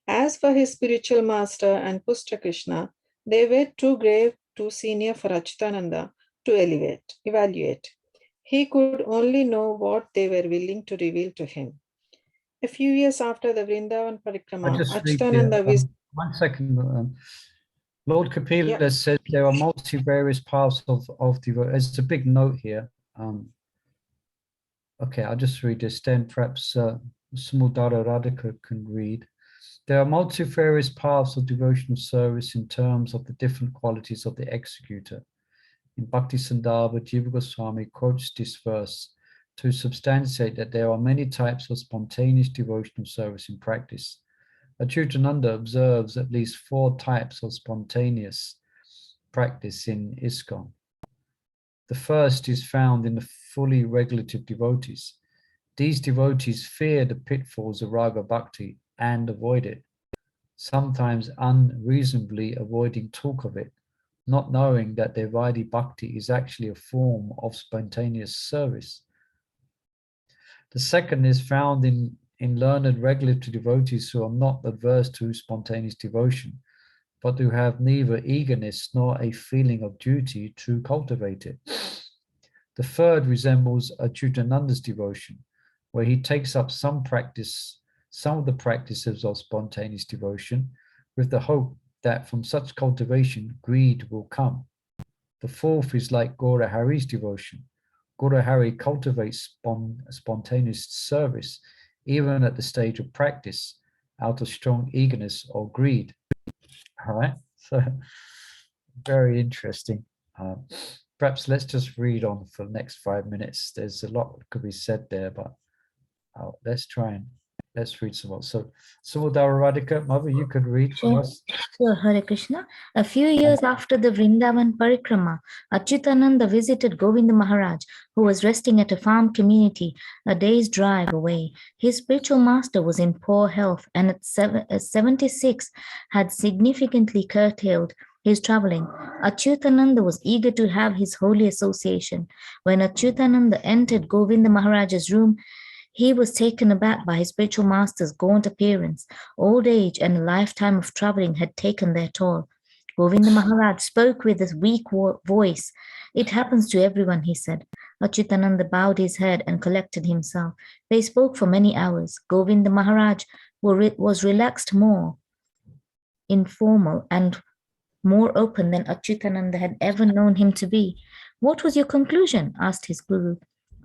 As for his spiritual master and Pushta Krishna, they were too grave, too senior for Acyutananda to evaluate. He could only know what they were willing to reveal to him. A few years after the Vrindavan Parikrama, Acyutananda visited. 1 second. Lord Kapila Yeah. says there are multi-various paths of devotion. There's a big note here. Okay, I'll just read this. Then perhaps Samudara Radhika can read. There are multifarious paths of devotional service in terms of the different qualities of the executor. In Bhakti Sandarbha, Jiva Goswami quotes this verse to substantiate that there are many types of spontaneous devotional service in practice. Acyutananda observes at least 4 types of spontaneous practice in ISKCON. The first is found in the fully regulative devotees. These devotees fear the pitfalls of Raga Bhakti and avoid it, sometimes unreasonably avoiding talk of it, not knowing that their Vaidhi Bhakti is actually a form of spontaneous service. The second is found in learned regulative devotees who are not averse to spontaneous devotion, but who have neither eagerness nor a feeling of duty to cultivate it. The third resembles Acyutananda's devotion, where he takes up some of the practices of spontaneous devotion with the hope that from such cultivation, greed will come. The fourth is like Gaura Hari's devotion. Gaura Hari cultivates spontaneous service, even at the stage of practice, out of strong eagerness or greed. All right, so very interesting. Perhaps let's just read on for the next 5 minutes. There's a lot that could be said there, but let's read some more. So, Samudara Radhika, Mother, you could read for us. Sure, Hare Krishna. A few years after the Vrindavan Parikrama, Acyutananda visited Govinda Maharaj, who was resting at a farm community a day's drive away. His spiritual master was in poor health and at 76 had significantly curtailed his traveling. Acyutananda was eager to have his holy association. When Acyutananda entered Govinda Maharaj's room, he was taken aback by his spiritual master's gaunt appearance. Old age and a lifetime of traveling had taken their toll. Govinda Maharaj spoke with a weak voice. "It happens to everyone," he said. Acyutananda bowed his head and collected himself. They spoke for many hours. Govinda Maharaj was relaxed, more informal, and more open than Acyutananda had ever known him to be. "What was your conclusion?" asked his guru.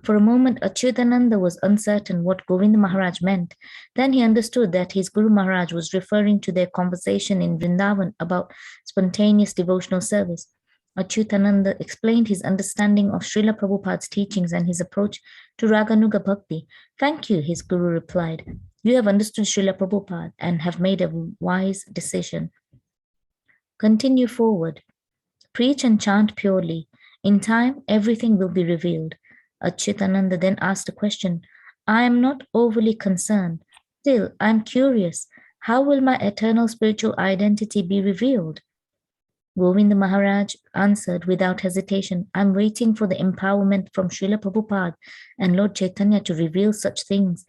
For a moment, Acyutananda was uncertain what Govinda Maharaj meant. Then he understood that his Guru Maharaj was referring to their conversation in Vrindavan about spontaneous devotional service. Acyutananda explained his understanding of Srila Prabhupada's teachings and his approach to Raganuga Bhakti. "Thank you," his Guru replied. "You have understood Srila Prabhupada and have made a wise decision. Continue forward. Preach and chant purely. In time, everything will be revealed." Acyutananda then asked a question. "I am not overly concerned. Still, I am curious. How will my eternal spiritual identity be revealed?" Govinda Maharaj answered without hesitation, I'm waiting for the empowerment from Srila Prabhupada and Lord Chaitanya to reveal such things.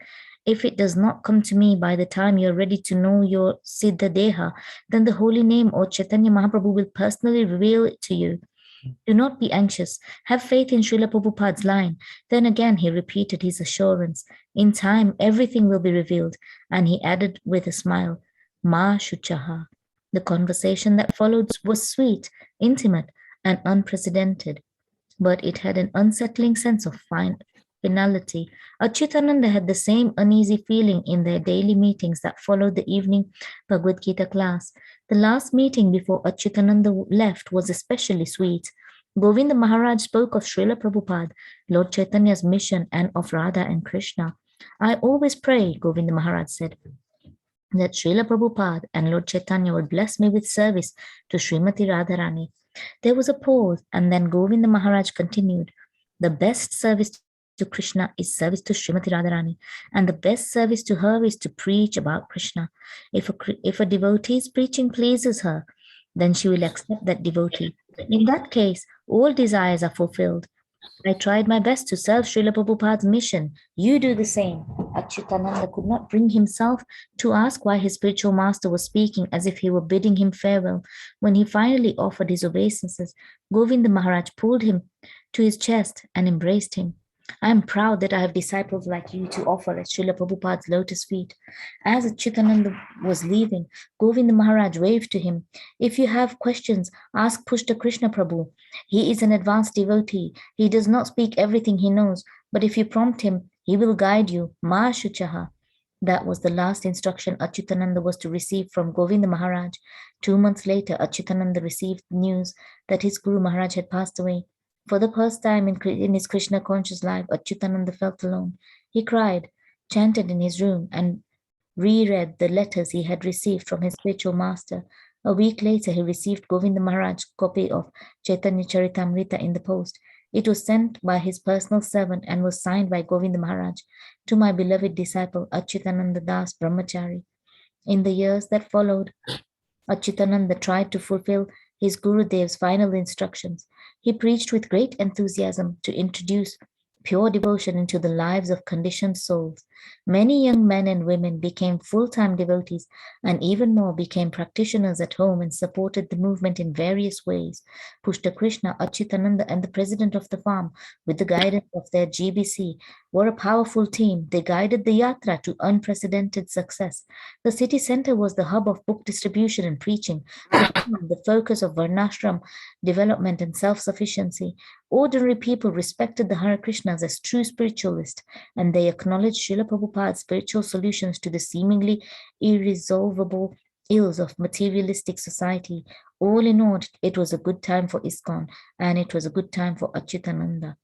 If it does not come to me by the time you're ready to know your Siddha Deha, then the holy name or Chaitanya Mahaprabhu will personally reveal it to you. Do not be anxious. Have faith in Srila Prabhupada's line. Then again he repeated his assurance. In time, everything will be revealed. And he added with a smile, Ma Shuchaha. The conversation that followed was sweet, intimate, and unprecedented, but it had an unsettling sense of finality. Acyutananda had the same uneasy feeling in their daily meetings that followed the evening Bhagavad Gita class. The last meeting before Acyutananda left was especially sweet. Govinda Maharaj spoke of Srila Prabhupada, Lord Chaitanya's mission, and of Radha and Krishna. I always pray, Govinda Maharaj said, that Srila Prabhupada and Lord Chaitanya would bless me with service to Srimati Radharani. There was a pause, and then Govinda Maharaj continued, the best service to Krishna is service to Srimati Radharani, and the best service to her is to preach about Krishna. If a devotee's preaching pleases her, then she will accept that devotee. In that case, all desires are fulfilled. I tried my best to serve Srila Prabhupada's mission. You do the same. Acyutananda could not bring himself to ask why his spiritual master was speaking as if he were bidding him farewell. When he finally offered his obeisances, Govinda Maharaj pulled him to his chest and embraced him. I am proud that I have disciples like you to offer at Srila Prabhupada's lotus feet. As Acyutananda was leaving, Govinda Maharaj waved to him. If you have questions, ask Pushta Krishna Prabhu. He is an advanced devotee. He does not speak everything he knows, but if you prompt him, he will guide you. Ma Shuchaha. That was the last instruction Acyutananda was to receive from Govinda Maharaj. 2 months later, Acyutananda received news that his Guru Maharaj had passed away. For the first time in his Krishna conscious life, Acyutananda felt alone. He cried, chanted in his room, and reread the letters he had received from his spiritual master. A week later, he received Govinda Maharaj's copy of Chaitanya Charitamrita in the post. It was sent by his personal servant and was signed by Govinda Maharaj to my beloved disciple Acyutananda Das Brahmachari. In the years that followed, Acyutananda tried to fulfill his Gurudev's final instructions. He preached with great enthusiasm to introduce pure devotion into the lives of conditioned souls. Many young men and women became full-time devotees, and even more became practitioners at home and supported the movement in various ways. Pushta Krishna, Acyutananda, and the president of the farm, with the guidance of their GBC, were a powerful team. They guided the yatra to unprecedented success. The city center was the hub of book distribution and preaching, the focus of Varnashram development and self-sufficiency. Ordinary people respected the Hare Krishnas as true spiritualists, and they acknowledged Srila Prabhupada's spiritual solutions to the seemingly irresolvable ills of materialistic society. All in all, it was a good time for ISKCON, and it was a good time for Acyutananda.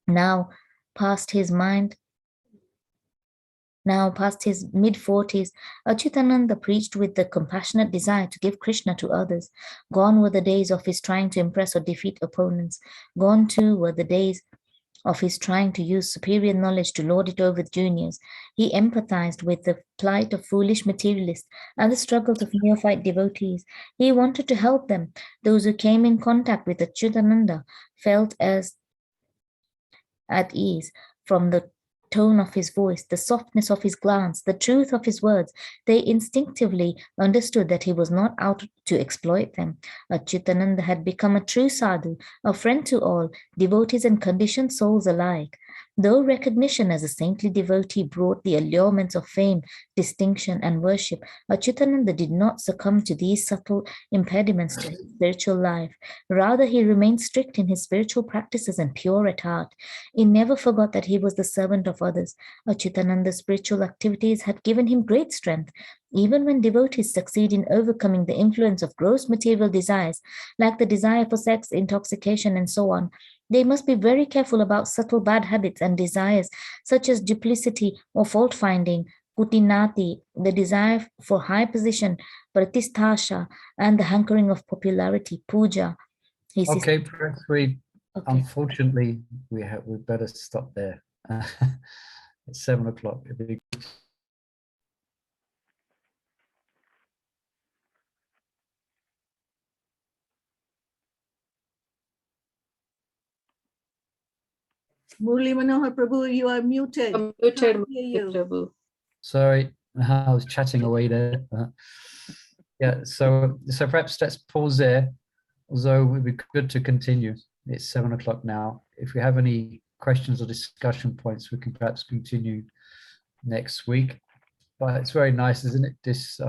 Now, past his mid-40s, Acyutananda preached with the compassionate desire to give Krishna to others. Gone were the days of his trying to impress or defeat opponents. Gone too were the days of his trying to use superior knowledge to lord it over juniors. He empathized with the plight of foolish materialists and the struggles of neophyte devotees. He wanted to help them. Those who came in contact with Acyutananda felt as at ease from the tone of his voice, the softness of his glance, the truth of his words. They instinctively understood that he was not out to exploit them. Acyutananda had become a true sadhu, a friend to all, devotees and conditioned souls alike. Though recognition as a saintly devotee brought the allurements of fame, distinction, and worship, Acyutananda did not succumb to these subtle impediments to his spiritual life. Rather, he remained strict in his spiritual practices and pure at heart. He never forgot that he was the servant of others. Acyutananda's spiritual activities had given him great strength. Even when devotees succeed in overcoming the influence of gross material desires, like the desire for sex, intoxication, and so on, they must be very careful about subtle bad habits and desires, such as duplicity or fault-finding, kutinati, the desire for high position, pratisthasha, and the hankering of popularity, puja. Okay, press we. Okay. Unfortunately, we better stop there. It's 7 o'clock. Murli Manohar Prabhu, you are muted. Muted, Can't hear you. Prabhu. Sorry, I was chatting away there. Yeah, so perhaps let's pause there, although it would be good to continue. It's 7 o'clock now. If we have any questions or discussion points, we can perhaps continue next week. But it's very nice, isn't it, this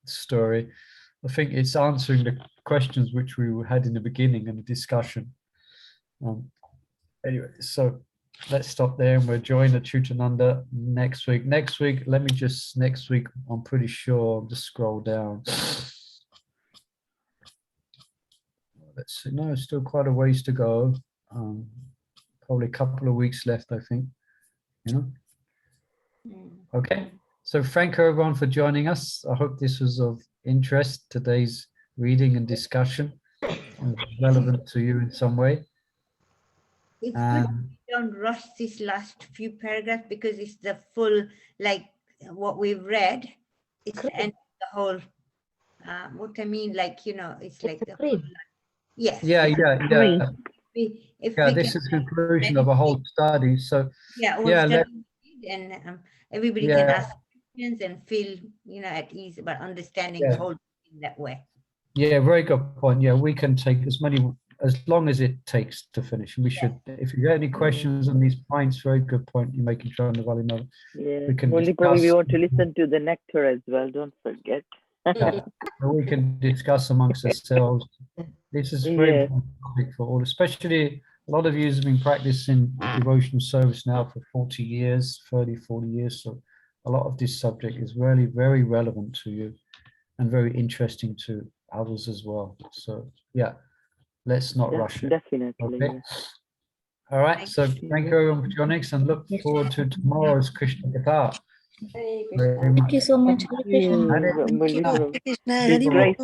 story? I think it's answering the questions which we had in the beginning in the discussion. Anyway, so let's stop there and we'll join Acyutananda next week. Next week, I'm pretty sure, I'll just scroll down. Let's see, no, still quite a ways to go. Probably a couple of weeks left, I think. Okay, so thank you everyone for joining us. I hope this was of interest, today's reading and discussion, and relevant to you in some way. It's good we don't rush this last few paragraphs because it's the full, like what we've read. It's the end of the whole, what I mean, like, it's like the whole, yes. Yeah. If This is conclusion of a whole study. So and everybody can ask questions and feel, at ease about understanding the whole thing that way. Yeah, very good point. Yeah, we can take as long as it takes to finish. We should, if you get any questions on these points, very good point you're making, John. Yeah, we can only probably we want to listen to the nectar as well, don't forget. We can discuss amongst ourselves. This is very important topic for all, especially a lot of you have been practicing devotional service now for 40 years, 30, 40 years. So a lot of this subject is really very relevant to you and very interesting to others as well. So yeah, let's not rush it. Definitely. Okay. All right. So thank you everyone for joining us and look forward to tomorrow's Krishna Katha. Thank you so much. Hare Krishna. It's great.